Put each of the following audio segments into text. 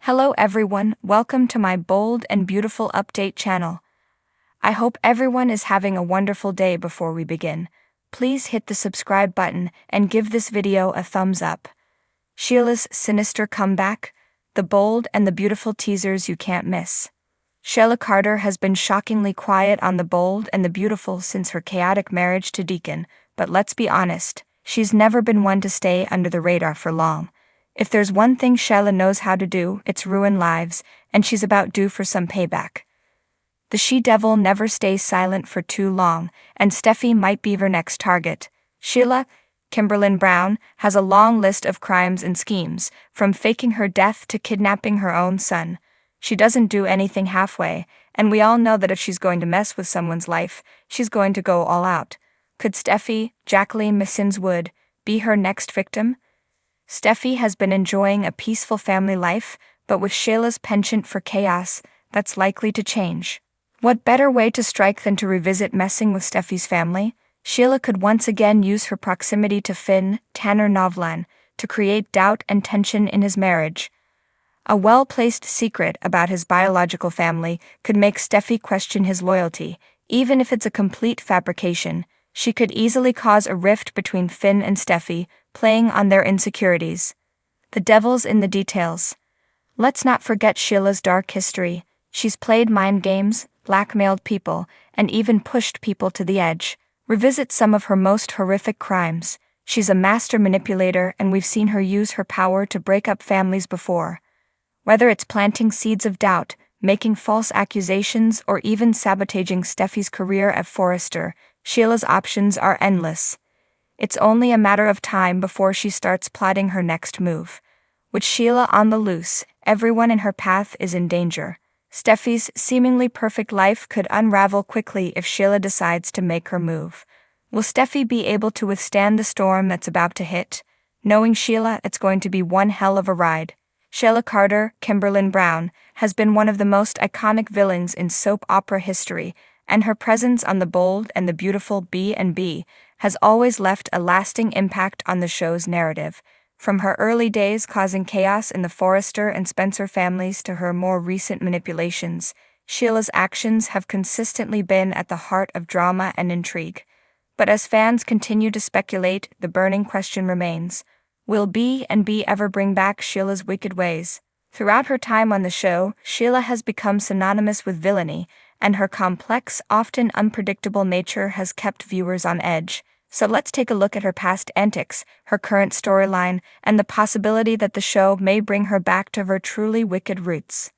Hello everyone, welcome to my bold and beautiful update channel. I hope everyone is having a wonderful day. Before we begin, please hit the subscribe button and give this video a thumbs up. Sheila's Sinister comeback, the bold and the beautiful teasers you can't miss. Sheila Carter has been shockingly quiet on the bold and the beautiful since her chaotic marriage to Deacon, but let's be honest, she's never been one to stay under the radar for long. If there's one thing Sheila knows how to do, it's ruin lives, and she's about due for some payback. The she-devil never stays silent for too long, and Steffi might be her next target. Sheila, Kimberlyn Brown, has a long list of crimes and schemes, from faking her death to kidnapping her own son. She doesn't do anything halfway, and we all know that if she's going to mess with someone's life, she's going to go all out. Could Steffi, Jacqueline Wood, be her next victim? Steffi has been enjoying a peaceful family life, but with Sheila's penchant for chaos, that's likely to change. What better way to strike than to revisit messing with Steffi's family? Sheila could once again use her proximity to Finn, Tanner Novlan, to create doubt and tension in his marriage. A well-placed secret about his biological family could make Steffi question his loyalty, even if it's a complete fabrication. She could easily cause a rift between Finn and Steffi, playing on their insecurities. The devil's in the details. Let's not forget Sheila's dark history. She's played mind games, blackmailed people, and even pushed people to the edge. Revisit some of her most horrific crimes. She's a master manipulator, and we've seen her use her power to break up families before. Whether it's planting seeds of doubt, making false accusations, or even sabotaging Steffi's career at Forrester, Sheila's options are endless. It's only a matter of time before she starts plotting her next move. With Sheila on the loose, everyone in her path is in danger. Steffi's seemingly perfect life could unravel quickly if Sheila decides to make her move. Will Steffi be able to withstand the storm that's about to hit? Knowing Sheila, it's going to be one hell of a ride. Sheila Carter, Kimberlyn Brown, has been one of the most iconic villains in soap opera history, and her presence on The Bold and the Beautiful B&B has always left a lasting impact on the show's narrative. From her early days causing chaos in the Forrester and Spencer families to her more recent manipulations, Sheila's actions have consistently been at the heart of drama and intrigue. But as fans continue to speculate, the burning question remains: will B&B ever bring back Sheila's wicked ways? Throughout her time on the show, Sheila has become synonymous with villainy, and her complex, often unpredictable nature has kept viewers on edge. So let's take a look at her past antics, her current storyline, and the possibility that the show may bring her back to her truly wicked roots.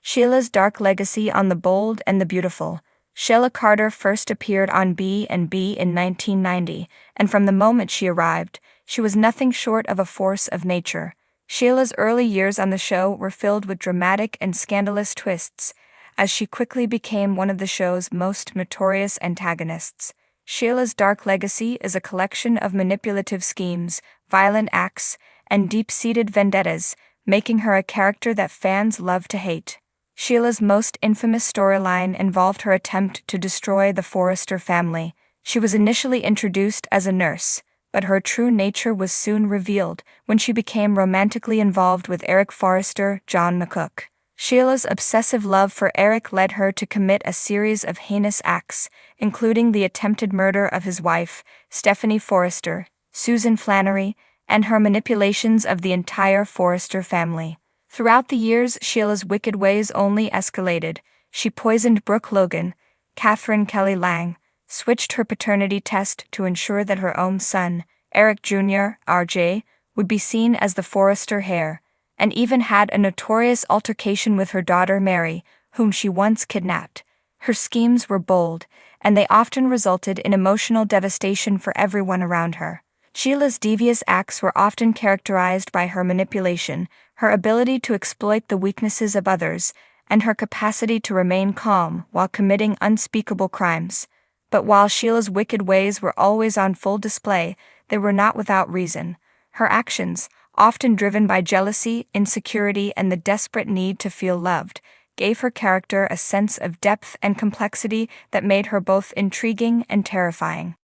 Sheila's dark legacy on The Bold and the Beautiful. Sheila Carter first appeared on B&B in 1990, and from the moment she arrived, she was nothing short of a force of nature. Sheila's early years on the show were filled with dramatic and scandalous twists, as she quickly became one of the show's most notorious antagonists. Sheila's dark legacy is a collection of manipulative schemes, violent acts, and deep-seated vendettas, making her a character that fans love to hate. Sheila's most infamous storyline involved her attempt to destroy the Forrester family. She was initially introduced as a nurse, but her true nature was soon revealed when she became romantically involved with Eric Forrester, John McCook. Sheila's obsessive love for Eric led her to commit a series of heinous acts, including the attempted murder of his wife, Stephanie Forrester, Susan Flannery, and her manipulations of the entire Forrester family. Throughout the years, Sheila's wicked ways only escalated. She poisoned Brooke Logan, Catherine Kelly Lang, switched her paternity test to ensure that her own son, Eric Jr., RJ, would be seen as the Forrester heir, and even had a notorious altercation with her daughter Mary, whom she once kidnapped. Her schemes were bold, and they often resulted in emotional devastation for everyone around her. Sheila's devious acts were often characterized by her manipulation, her ability to exploit the weaknesses of others, and her capacity to remain calm while committing unspeakable crimes. But while Sheila's wicked ways were always on full display, they were not without reason. Her actions, often driven by jealousy, insecurity, and the desperate need to feel loved, gave her character a sense of depth and complexity that made her both intriguing and terrifying.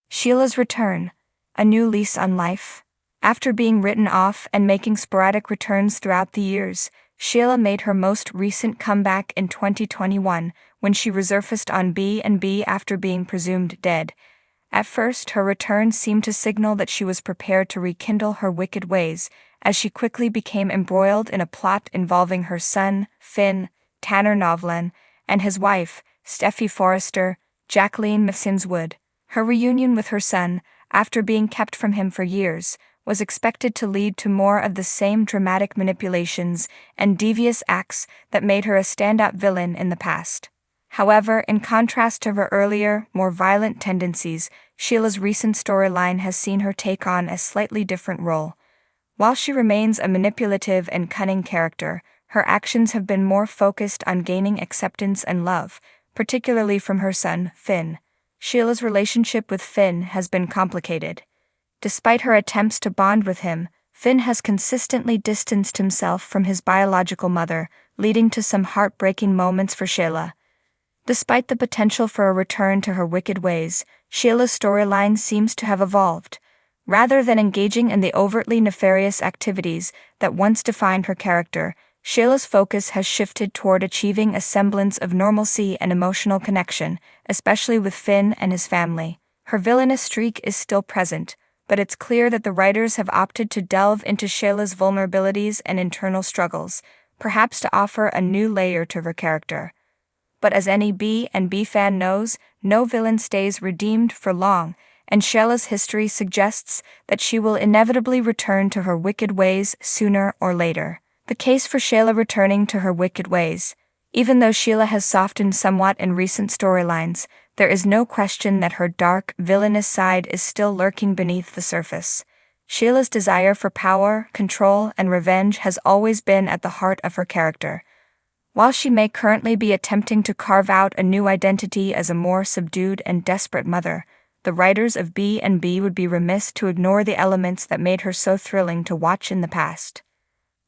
Sheila's return, a new lease on life. After being written off and making sporadic returns throughout the years, Sheila made her most recent comeback in 2021 when she resurfaced on B&B after being presumed dead. At first, her return seemed to signal that she was prepared to rekindle her wicked ways, as she quickly became embroiled in a plot involving her son, Finn, Tanner Novlan, and his wife, Steffi Forrester, Jacqueline Masinswood. Her reunion with her son, after being kept from him for years, was expected to lead to more of the same dramatic manipulations and devious acts that made her a standout villain in the past. However, in contrast to her earlier, more violent tendencies, Sheila's recent storyline has seen her take on a slightly different role. While she remains a manipulative and cunning character, her actions have been more focused on gaining acceptance and love, particularly from her son, Finn. Sheila's relationship with Finn has been complicated. Despite her attempts to bond with him, Finn has consistently distanced himself from his biological mother, leading to some heartbreaking moments for Sheila. Despite the potential for a return to her wicked ways, Sheila's storyline seems to have evolved. Rather than engaging in the overtly nefarious activities that once defined her character, Sheila's focus has shifted toward achieving a semblance of normalcy and emotional connection, especially with Finn and his family. Her villainous streak is still present, but it's clear that the writers have opted to delve into Sheila's vulnerabilities and internal struggles, perhaps to offer a new layer to her character. But as any B&B fan knows, no villain stays redeemed for long, and Sheila's history suggests that she will inevitably return to her wicked ways sooner or later. The case for Sheila returning to her wicked ways. Even though Sheila has softened somewhat in recent storylines, there is no question that her dark, villainous side is still lurking beneath the surface. Sheila's desire for power, control, and revenge has always been at the heart of her character. While she may currently be attempting to carve out a new identity as a more subdued and desperate mother, the writers of B&B would be remiss to ignore the elements that made her so thrilling to watch in the past.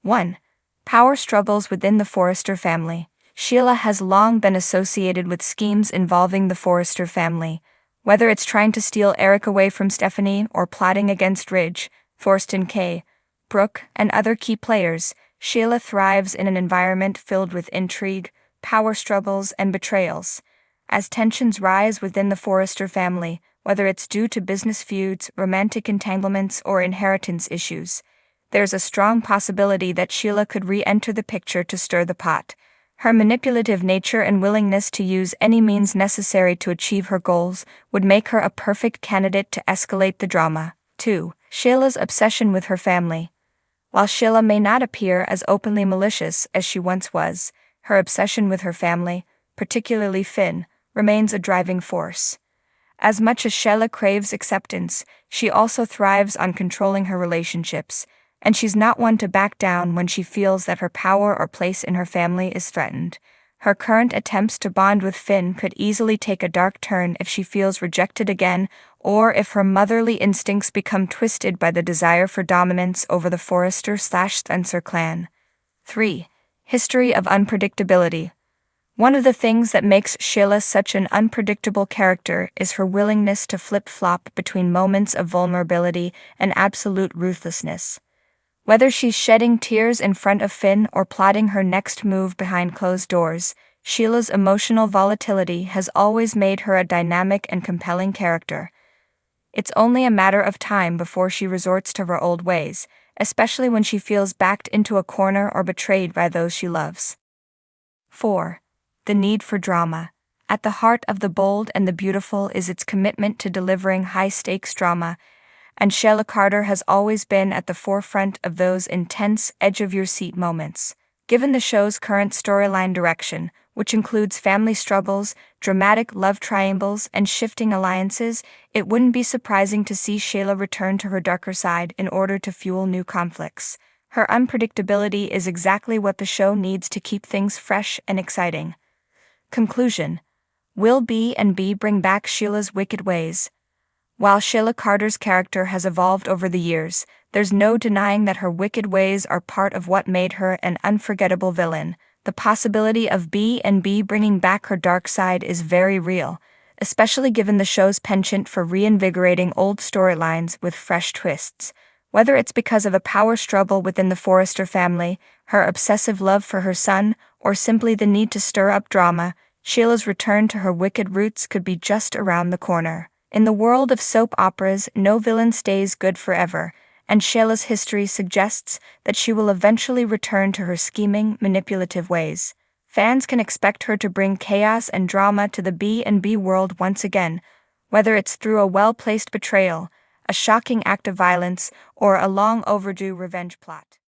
1. Power struggles within the Forrester family. Sheila has long been associated with schemes involving the Forrester family, whether it's trying to steal Eric away from Stephanie or plotting against Ridge, Thorsten K., Brooke, and other key players. Sheila thrives in an environment filled with intrigue, power struggles, and betrayals. As tensions rise within the Forrester family, whether it's due to business feuds, romantic entanglements, or inheritance issues, there's a strong possibility that Sheila could re-enter the picture to stir the pot. Her manipulative nature and willingness to use any means necessary to achieve her goals would make her a perfect candidate to escalate the drama. 2. Sheila's obsession with her family. While Sheila may not appear as openly malicious as she once was, her obsession with her family, particularly Finn, remains a driving force. As much as Sheila craves acceptance, she also thrives on controlling her relationships, and she's not one to back down when she feels that her power or place in her family is threatened. Her current attempts to bond with Finn could easily take a dark turn if she feels rejected again, or if her motherly instincts become twisted by the desire for dominance over the Forrester/Spencer clan. 3. History of unpredictability. One of the things that makes Sheila such an unpredictable character is her willingness to flip-flop between moments of vulnerability and absolute ruthlessness. Whether she's shedding tears in front of Finn or plotting her next move behind closed doors, Sheila's emotional volatility has always made her a dynamic and compelling character. It's only a matter of time before she resorts to her old ways, especially when she feels backed into a corner or betrayed by those she loves. 4. The need for drama. At the heart of The Bold and the Beautiful is its commitment to delivering high-stakes drama, and Sheila Carter has always been at the forefront of those intense, edge-of-your-seat moments. Given the show's current storyline direction, which includes family struggles, dramatic love triangles, and shifting alliances, it wouldn't be surprising to see Sheila return to her darker side in order to fuel new conflicts. Her unpredictability is exactly what the show needs to keep things fresh and exciting. Conclusion. Will B&B bring back Sheila's wicked ways? While Sheila Carter's character has evolved over the years, there's no denying that her wicked ways are part of what made her an unforgettable villain. The possibility of B&B bringing back her dark side is very real, especially given the show's penchant for reinvigorating old storylines with fresh twists. Whether it's because of a power struggle within the Forrester family, her obsessive love for her son, or simply the need to stir up drama, Sheila's return to her wicked roots could be just around the corner. In the world of soap operas, no villain stays good forever, and Sheila's history suggests that she will eventually return to her scheming, manipulative ways. Fans can expect her to bring chaos and drama to the B&B world once again, whether it's through a well-placed betrayal, a shocking act of violence, or a long overdue revenge plot.